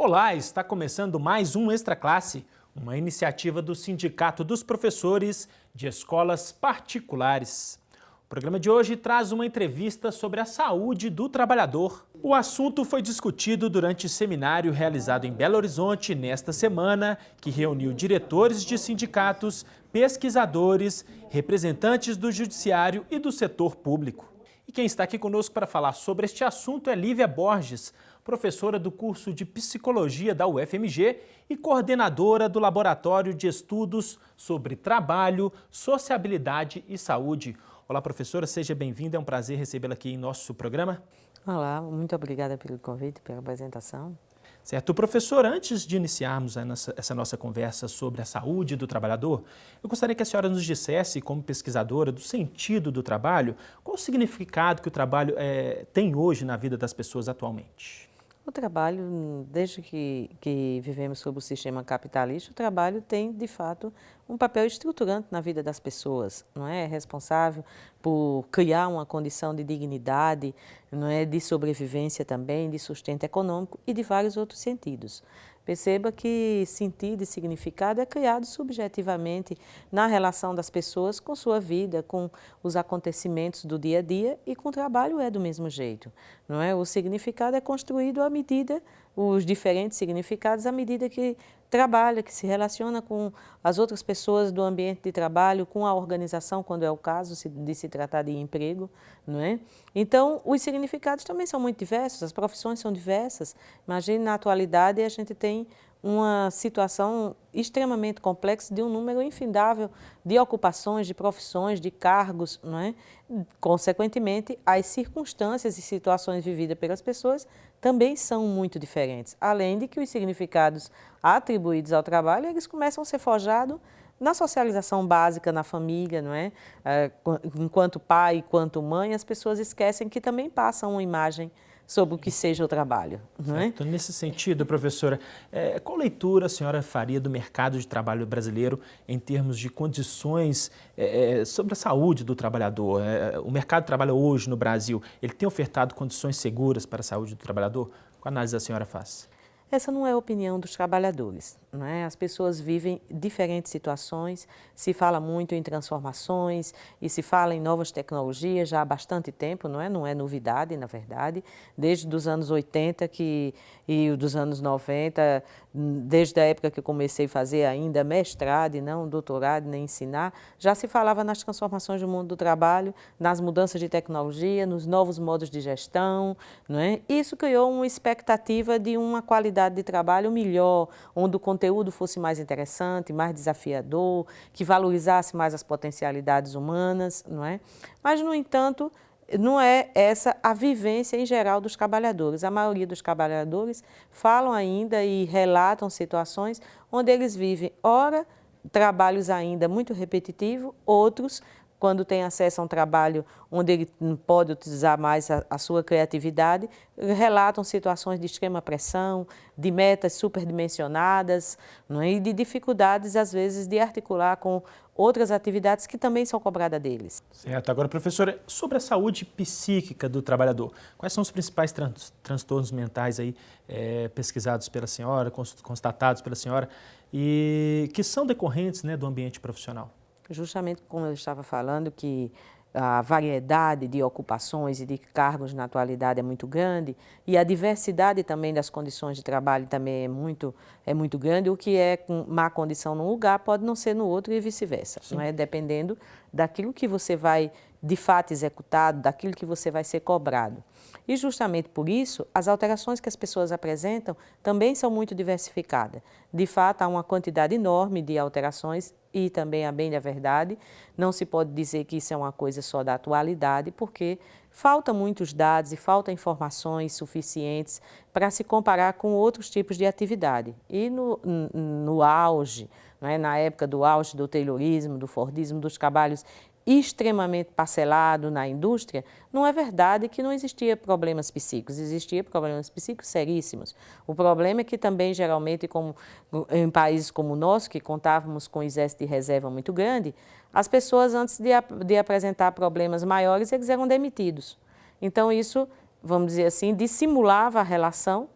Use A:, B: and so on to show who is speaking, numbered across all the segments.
A: Olá, está começando mais um Extra Classe, uma iniciativa do Sindicato dos Professores de Escolas Particulares. O programa de hoje traz uma entrevista sobre a saúde do trabalhador. O assunto foi discutido durante seminário realizado em Belo Horizonte nesta semana, que reuniu diretores de sindicatos, pesquisadores, representantes do judiciário e do setor público. E quem está aqui conosco para falar sobre este assunto é Lívia Borges, professora do curso de Psicologia da UFMG e coordenadora do Laboratório de Estudos sobre Trabalho, Sociabilidade e Saúde. Olá, professora, seja bem-vinda, é um prazer recebê-la aqui em nosso programa.
B: Olá, muito obrigada pelo convite, pela apresentação.
A: Certo, professor, antes de iniciarmos essa nossa conversa sobre a saúde do trabalhador, eu gostaria que a senhora nos dissesse, como pesquisadora, do sentido do trabalho, qual o significado que o trabalho tem hoje na vida das pessoas atualmente?
B: O trabalho, desde que vivemos sob o sistema capitalista, o trabalho tem, de fato, um papel estruturante na vida das pessoas, não é? É responsável por criar uma condição de dignidade, não é? De sobrevivência também, de sustento econômico e de vários outros sentidos. Perceba que sentido e significado é criado subjetivamente na relação das pessoas com sua vida, com os acontecimentos do dia a dia, e com o trabalho é do mesmo jeito, não é? O significado é construído à medida, os diferentes significados à medida que trabalha, que se relaciona com as outras pessoas do ambiente de trabalho, com a organização, quando é o caso de se tratar de emprego, não é? Então, os significados também são muito diversos, as profissões são diversas. Imagine, na atualidade, a gente tem uma situação extremamente complexa de um número infindável de ocupações, de profissões, de cargos, não é? Consequentemente, as circunstâncias e situações vividas pelas pessoas também são muito diferentes, além de que os significados atribuídos ao trabalho, eles começam a ser forjados na socialização básica, na família, não é? Enquanto pai, enquanto mãe, as pessoas esquecem que também passam uma imagem sobre o que seja o trabalho, não é?
A: Certo. Nesse sentido, professora, qual leitura a senhora faria do mercado de trabalho brasileiro em termos de condições sobre a saúde do trabalhador? O mercado de trabalho hoje no Brasil, ele tem ofertado condições seguras para a saúde do trabalhador? Qual análise a senhora faz?
B: Essa não é a opinião dos trabalhadores, não é? As pessoas vivem diferentes situações, se fala muito em transformações e se fala em novas tecnologias já há bastante tempo, não é? Não é novidade, na verdade, desde os anos 80 e dos anos 90, desde a época que eu comecei a fazer ainda mestrado e não doutorado, nem ensinar, já se falava nas transformações do mundo do trabalho, nas mudanças de tecnologia, nos novos modos de gestão, não é? Isso criou uma expectativa de uma qualidade de trabalho melhor, onde o conteúdo fosse mais interessante, mais desafiador, que valorizasse mais as potencialidades humanas, não é? Mas, no entanto, não é essa a vivência em geral dos trabalhadores. A maioria dos trabalhadores falam ainda e relatam situações onde eles vivem, ora, trabalhos ainda muito repetitivos, outros quando tem acesso a um trabalho onde ele pode utilizar mais a sua criatividade, relatam situações de extrema pressão, de metas superdimensionadas, não é? E de dificuldades, às vezes, de articular com outras atividades que também são cobradas deles.
A: Certo. Agora, professora, sobre a saúde psíquica do trabalhador, quais são os principais transtornos mentais aí, pesquisados pela senhora, constatados pela senhora, e que são decorrentes, né, do ambiente profissional?
B: Justamente como eu estava falando, que a variedade de ocupações e de cargos na atualidade é muito grande e a diversidade também das condições de trabalho também é muito grande. O que é com má condição num lugar pode não ser no outro e vice-versa, não é? Dependendo daquilo que você vai de fato executado, daquilo que você vai ser cobrado. E justamente por isso, as alterações que as pessoas apresentam também são muito diversificadas. De fato, há uma quantidade enorme de alterações e também, a bem da verdade, não se pode dizer que isso é uma coisa só da atualidade, porque faltam muitos dados e faltam informações suficientes para se comparar com outros tipos de atividade. E no auge, não é? Na época do auge do Taylorismo, do Fordismo, dos trabalhos extremamente parcelado na indústria, não é verdade que não existia problemas psíquicos, existia problemas psíquicos seríssimos. O problema é que também, geralmente, como em países como o nosso, que contávamos com um exército de reserva muito grande, as pessoas, antes de apresentar problemas maiores, eles eram demitidos. Então, isso, vamos dizer assim, dissimulava a relação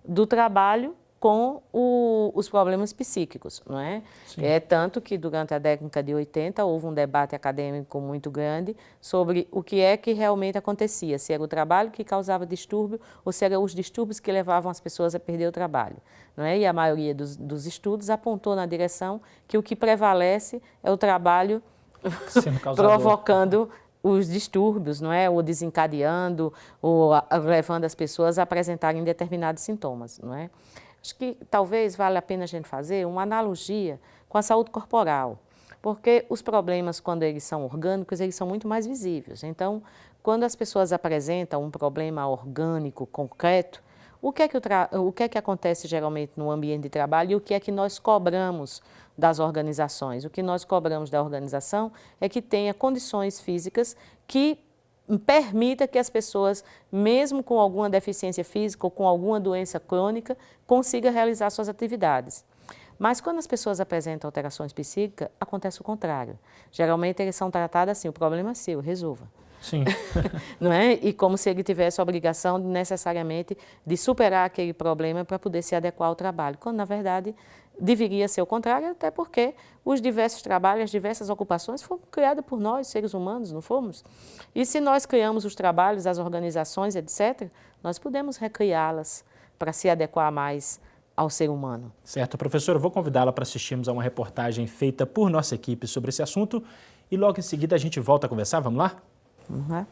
B: do trabalho com os problemas psíquicos, não é?
A: Sim.
B: É tanto que durante a década de 80 houve um debate acadêmico muito grande sobre o que é que realmente acontecia, se era o trabalho que causava distúrbio ou se eram os distúrbios que levavam as pessoas a perder o trabalho, não é? E a maioria dos estudos apontou na direção que o que prevalece é o trabalho provocando os distúrbios, não é? Ou desencadeando, ou levando as pessoas a apresentarem determinados sintomas, não é? Acho que talvez valha a pena a gente fazer uma analogia com a saúde corporal, porque os problemas, quando eles são orgânicos, eles são muito mais visíveis. Então, quando as pessoas apresentam um problema orgânico concreto, o que é que acontece geralmente no ambiente de trabalho e o que é que nós cobramos das organizações? O que nós cobramos da organização é que tenha condições físicas que permita que as pessoas, mesmo com alguma deficiência física ou com alguma doença crônica, consigam realizar suas atividades. Mas quando as pessoas apresentam alterações psíquicas, acontece o contrário. Geralmente eles são tratados assim, o problema é seu, resolva.
A: Sim.
B: Não é? E como se ele tivesse a obrigação necessariamente de superar aquele problema para poder se adequar ao trabalho, quando na verdade deveria ser o contrário, até porque os diversos trabalhos, as diversas ocupações foram criadas por nós, seres humanos, não fomos? E se nós criamos os trabalhos, as organizações, etc., nós podemos recriá-las para se adequar mais ao ser humano.
A: Certo, professora, eu vou convidá-la para assistirmos a uma reportagem feita por nossa equipe sobre esse assunto e logo em seguida a gente volta a conversar, vamos lá?
B: Uhum.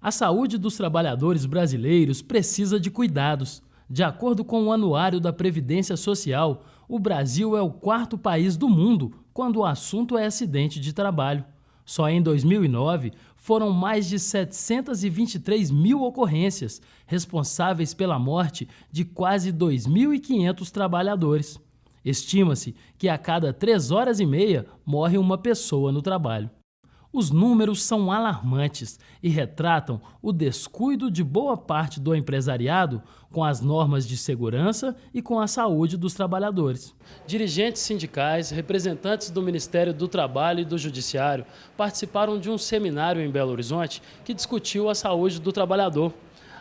C: A saúde dos trabalhadores brasileiros precisa de cuidados. De acordo com o Anuário da Previdência Social, o Brasil é o 4º país do mundo quando o assunto é acidente de trabalho. Só em 2009, foram mais de 723 mil ocorrências, responsáveis pela morte de quase 2.500 trabalhadores. Estima-se que a cada 3 horas e meia morre uma pessoa no trabalho. Os números são alarmantes e retratam o descuido de boa parte do empresariado com as normas de segurança e com a saúde dos trabalhadores. Dirigentes sindicais, representantes do Ministério do Trabalho e do Judiciário participaram de um seminário em Belo Horizonte que discutiu a saúde do trabalhador.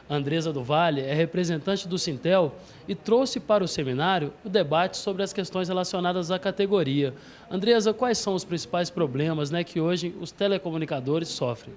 C: Andresa do Valle é representante do Sintel e trouxe para o seminário o debate sobre as questões relacionadas à categoria. Andresa, quais são os principais problemas, que hoje os telecomunicadores sofrem?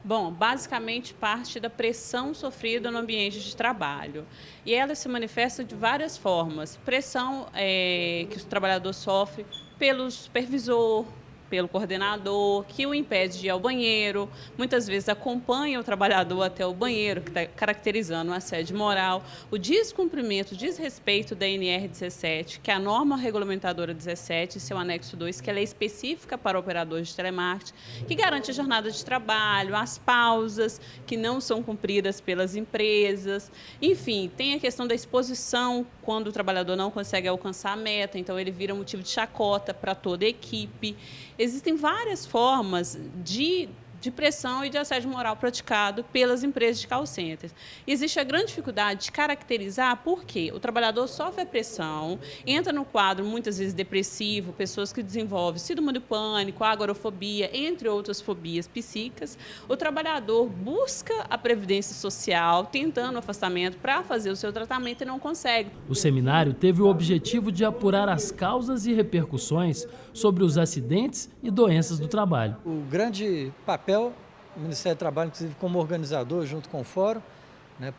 D: Bom, basicamente parte da pressão sofrida no ambiente de trabalho. E ela se manifesta de várias formas. Pressão que o trabalhador sofre pelo supervisor, pelo coordenador, que o impede de ir ao banheiro, muitas vezes acompanha o trabalhador até o banheiro, que está caracterizando um assédio moral, o descumprimento, o desrespeito da NR 17, que é a norma regulamentadora 17, seu anexo 2, que ela é específica para operadores de telemarketing, que garante a jornada de trabalho, as pausas que não são cumpridas pelas empresas, enfim, tem a questão da exposição, quando o trabalhador não consegue alcançar a meta, então ele vira motivo de chacota para toda a equipe. Existem várias formas de pressão e de assédio moral praticado pelas empresas de call centers. Existe a grande dificuldade de caracterizar por quê. O trabalhador sofre a pressão, entra no quadro muitas vezes depressivo, pessoas que desenvolvem síndrome do pânico, agorafobia, entre outras fobias psíquicas. O trabalhador busca a previdência social, tentando o afastamento para fazer o seu tratamento e não consegue.
C: O seminário teve o objetivo de apurar as causas e repercussões sobre os acidentes e doenças do trabalho.
E: O grande papel do Ministério do Trabalho, inclusive como organizador, junto com o Fórum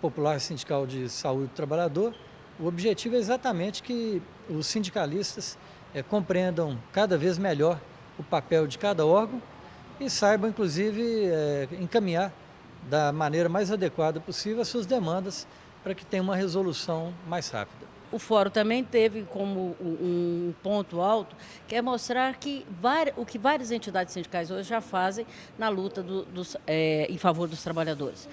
E: Popular Sindical de Saúde do Trabalhador, o objetivo é exatamente que os sindicalistas compreendam cada vez melhor o papel de cada órgão e saibam, inclusive, encaminhar da maneira mais adequada possível as suas demandas para que tenha uma resolução mais rápida.
F: O fórum também teve como um ponto alto, que é mostrar o que várias entidades sindicais hoje já fazem na luta em favor dos trabalhadores.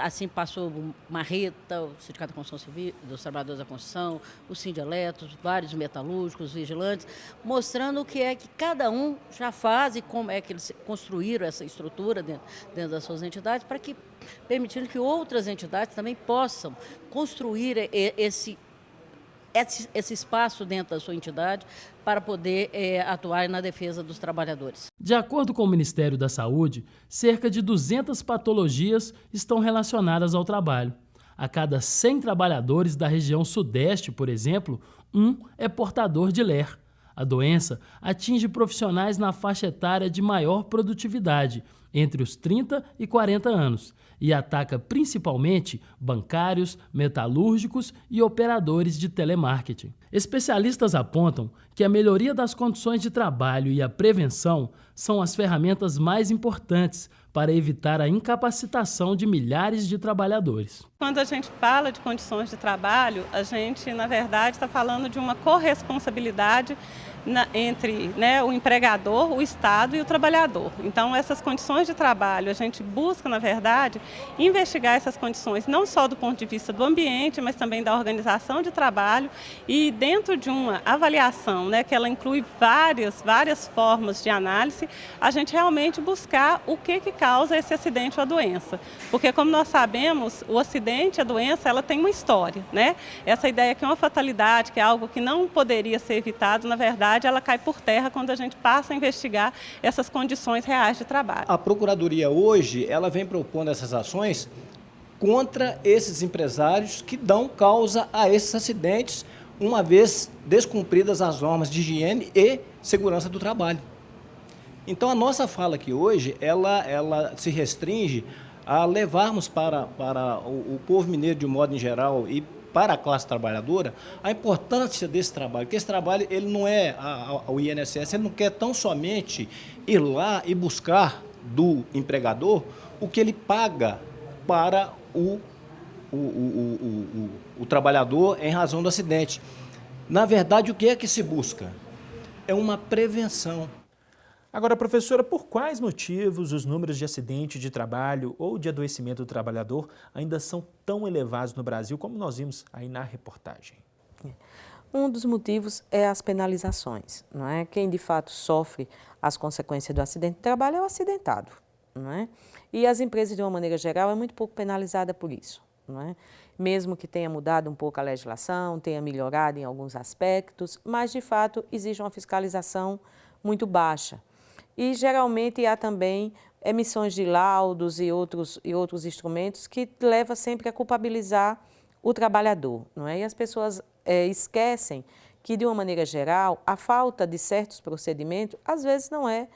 F: Assim passou o Marreta, o Sindicato da Construção Civil, dos Trabalhadores da Construção, o Sindialetos, vários metalúrgicos, vigilantes, mostrando o que é que cada um já faz e como é que eles construíram essa estrutura dentro das suas entidades, para que permitindo que outras entidades também possam construir esse espaço dentro da sua entidade para poder atuar na defesa dos trabalhadores.
C: De acordo com o Ministério da Saúde, cerca de 200 patologias estão relacionadas ao trabalho. A cada 100 trabalhadores da região sudeste, por exemplo, um é portador de LER. A doença atinge profissionais na faixa etária de maior produtividade, entre os 30 e 40 anos, e ataca principalmente bancários, metalúrgicos e operadores de telemarketing. Especialistas apontam que a melhoria das condições de trabalho e a prevenção são as ferramentas mais importantes para evitar a incapacitação de milhares de trabalhadores.
G: Quando a gente fala de condições de trabalho, a gente, na verdade, está falando de uma corresponsabilidade entre o empregador, o Estado e o trabalhador. Então, essas condições de trabalho, a gente busca, na verdade, investigar essas condições, não só do ponto de vista do ambiente, mas também da organização de trabalho e dentro de uma avaliação, que ela inclui várias formas de análise, a gente realmente buscar o que causa esse acidente ou a doença. Porque, como nós sabemos, o acidente, a doença, ela tem uma história, Essa ideia que é uma fatalidade, que é algo que não poderia ser evitado, na verdade, ela cai por terra quando a gente passa a investigar essas condições reais de trabalho.
H: A Procuradoria hoje, ela vem propondo essas ações contra esses empresários que dão causa a esses acidentes, uma vez descumpridas as normas de higiene e segurança do trabalho. Então, a nossa fala aqui hoje, ela se restringe a levarmos para o povo mineiro de um modo em geral e para a classe trabalhadora, a importância desse trabalho, porque esse trabalho, ele não é, o INSS, ele não quer tão somente ir lá e buscar do empregador o que ele paga para o trabalhador em razão do acidente. Na verdade, o que é que se busca? É uma prevenção.
A: Agora, professora, por quais motivos os números de acidente de trabalho ou de adoecimento do trabalhador ainda são tão elevados no Brasil, como nós vimos aí na reportagem?
B: Um dos motivos é as penalizações, Quem de fato sofre as consequências do acidente de trabalho é o acidentado, E as empresas, de uma maneira geral, é muito pouco penalizada por isso, Mesmo que tenha mudado um pouco a legislação, tenha melhorado em alguns aspectos, mas de fato exige uma fiscalização muito baixa. E geralmente há também emissões de laudos e outros instrumentos que levam sempre a culpabilizar o trabalhador, E as pessoas esquecem que, de uma maneira geral, a falta de certos procedimentos, às vezes, não é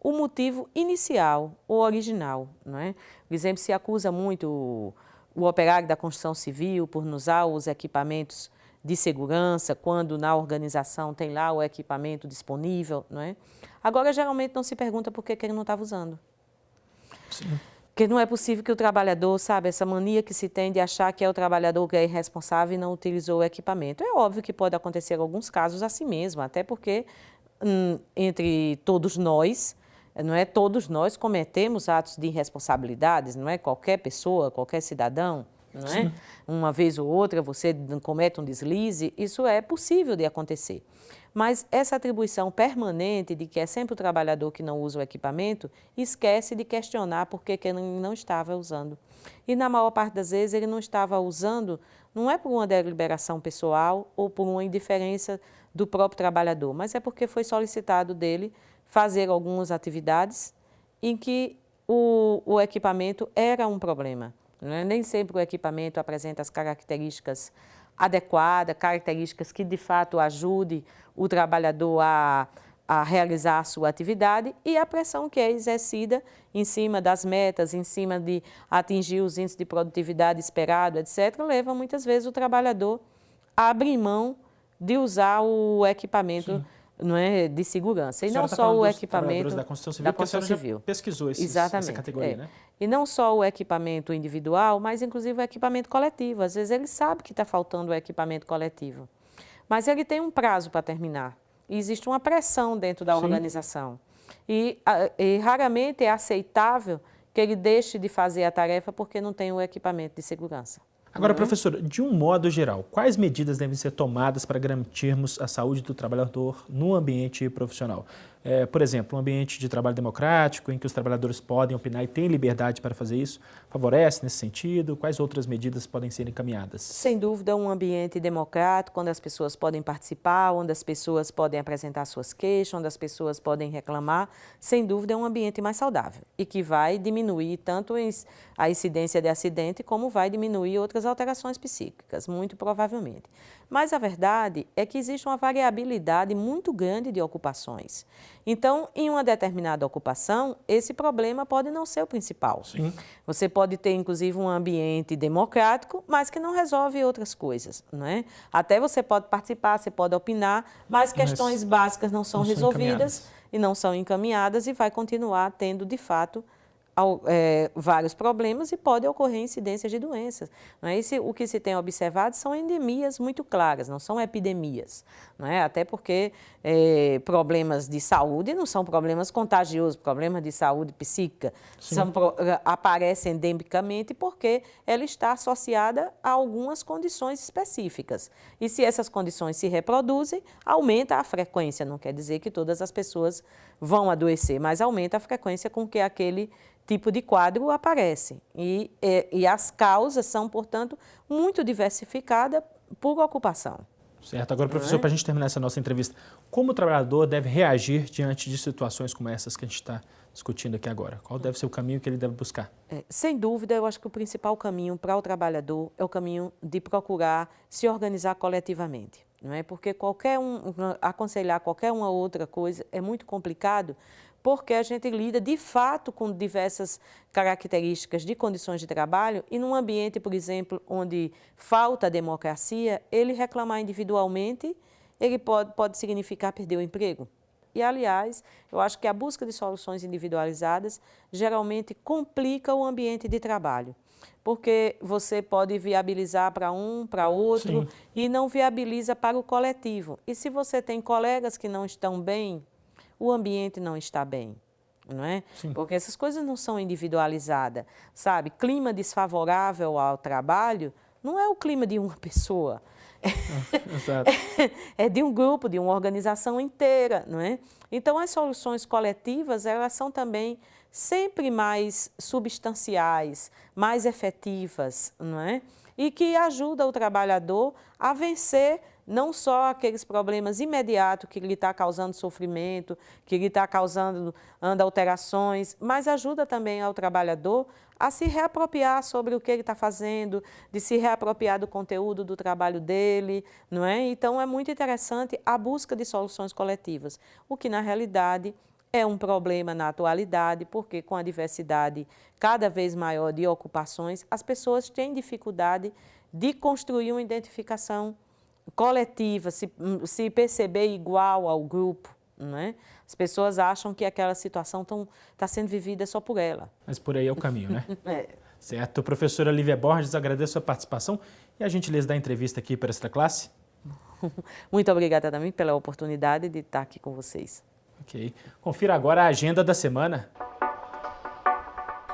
B: o motivo inicial ou original, Por exemplo, se acusa muito o operário da construção civil por não usar os equipamentos de segurança, quando na organização tem lá o equipamento disponível, Agora, geralmente, não se pergunta por que ele não estava usando.
A: Sim.
B: Porque não é possível que o trabalhador, essa mania que se tem de achar que é o trabalhador que é irresponsável e não utilizou o equipamento. É óbvio que pode acontecer alguns casos assim mesmo, até porque entre todos nós, todos nós cometemos atos de irresponsabilidades, qualquer pessoa, qualquer cidadão. Uma vez ou outra você comete um deslize, isso é possível de acontecer. Mas essa atribuição permanente de que é sempre o trabalhador que não usa o equipamento, esquece de questionar por que ele não estava usando. E na maior parte das vezes ele não estava usando, não é por uma deliberação pessoal ou por uma indiferença do próprio trabalhador, mas é porque foi solicitado dele fazer algumas atividades em que o equipamento era um problema. Nem sempre o equipamento apresenta as características adequadas, características que de fato ajudem o trabalhador a realizar a sua atividade e a pressão que é exercida em cima das metas, em cima de atingir os índices de produtividade esperado, etc., leva muitas vezes o trabalhador a abrir mão de usar o equipamento de segurança. E não só o equipamento
A: da construção civil, porque a senhora já pesquisou essa categoria,
B: E não só o equipamento individual, mas inclusive o equipamento coletivo. Às vezes ele sabe que está faltando o equipamento coletivo, mas ele tem um prazo para terminar. E existe uma pressão dentro da organização. E raramente é aceitável que ele deixe de fazer a tarefa porque não tem o equipamento de segurança.
A: Agora, professora, de um modo geral, quais medidas devem ser tomadas para garantirmos a saúde do trabalhador no ambiente profissional? por exemplo, um ambiente de trabalho democrático, em que os trabalhadores podem opinar e têm liberdade para fazer isso, favorece nesse sentido? Quais outras medidas podem ser encaminhadas?
B: Sem dúvida, um ambiente democrático, onde as pessoas podem participar, onde as pessoas podem apresentar suas queixas, onde as pessoas podem reclamar, sem dúvida é um ambiente mais saudável e que vai diminuir tanto a incidência de acidente como vai diminuir outras alterações psíquicas, muito provavelmente. Mas a verdade é que existe uma variabilidade muito grande de ocupações. Então, em uma determinada ocupação, esse problema pode não ser o principal.
A: Sim.
B: Você pode ter, inclusive, um ambiente democrático, mas que não resolve outras coisas, não é? Até você pode participar, você pode opinar, mas questões básicas não são resolvidas e não são encaminhadas e vai continuar tendo, de fato, vários problemas e pode ocorrer incidências de doenças. Não é? O que se tem observado são endemias muito claras, não são epidemias. Não é? Até porque problemas de saúde não são problemas contagiosos, problemas de saúde psíquica aparecem endemicamente porque ela está associada a algumas condições específicas. E se essas condições se reproduzem, aumenta a frequência. Não quer dizer que todas as pessoas vão adoecer, mas aumenta a frequência com que aquele tipo de quadro aparece. E as causas são, portanto, muito diversificadas por ocupação.
A: Certo. Agora, professor, para a gente terminar essa nossa entrevista, como o trabalhador deve reagir diante de situações como essas que a gente está discutindo aqui agora? Qual deve ser o caminho que ele deve buscar?
B: Sem dúvida, eu acho que o principal caminho para o trabalhador é o caminho de procurar se organizar coletivamente. Não é? Porque aconselhar qualquer uma outra coisa é muito complicado, porque a gente lida, de fato, com diversas características de condições de trabalho e num ambiente, por exemplo, onde falta democracia, ele reclamar individualmente, ele pode significar perder o emprego. E, aliás, eu acho que a busca de soluções individualizadas geralmente complica o ambiente de trabalho, porque você pode viabilizar para um, para outro, e não viabiliza para o coletivo. E se você tem colegas que não estão bem, o ambiente não está bem, não é?
A: Sim.
B: Porque essas coisas não são individualizadas, sabe? Clima desfavorável ao trabalho não é o clima de uma pessoa, é de um grupo, de uma organização inteira, não é? Então, as soluções coletivas, elas são também sempre mais substanciais, mais efetivas, não é? E que ajudam o trabalhador a vencer não só aqueles problemas imediatos que lhe está causando sofrimento, que lhe está causando alterações, mas ajuda também ao trabalhador a se reapropriar sobre o que ele está fazendo, de se reapropriar do conteúdo do trabalho dele, não é? Então, é muito interessante a busca de soluções coletivas, o que, na realidade, é um problema na atualidade, porque com a diversidade cada vez maior de ocupações, as pessoas têm dificuldade de construir uma identificação coletiva, se perceber igual ao grupo, não é? As pessoas acham que aquela situação está sendo vivida só por ela.
A: Mas por aí é o caminho, né? Certo. Professora Lívia Borges, agradeço a sua participação e a gentileza da entrevista aqui para esta classe.
B: Muito obrigada também pela oportunidade de estar aqui com vocês.
A: Ok. Confira agora a agenda da semana.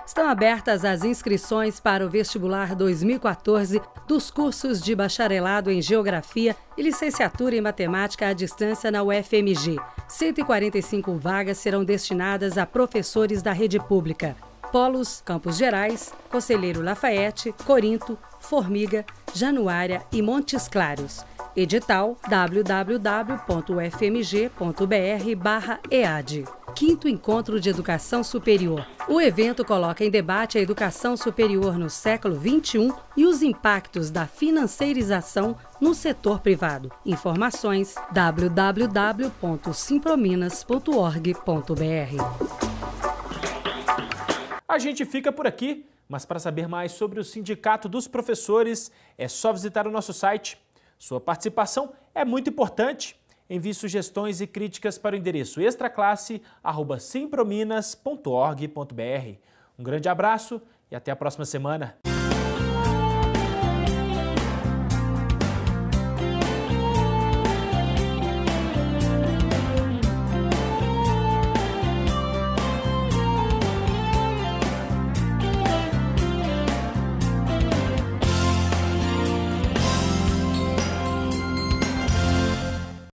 I: Estão abertas as inscrições para o vestibular 2014 dos cursos de bacharelado em Geografia e licenciatura em Matemática à distância na UFMG. 145 vagas serão destinadas a professores da rede pública. Polos, Campos Gerais, Conselheiro Lafayette, Corinto, Formiga, Januária e Montes Claros. Edital www.ufmg.br/EAD. 5º Encontro de Educação Superior. O evento coloca em debate a educação superior no século XXI e os impactos da financeirização no setor privado. Informações www.simprominas.org.br.
A: A gente fica por aqui, mas para saber mais sobre o Sindicato dos Professores, é só visitar o nosso site. Sua participação é muito importante. Envie sugestões e críticas para o endereço extraclasse@simprominas.org.br. Um grande abraço e até a próxima semana.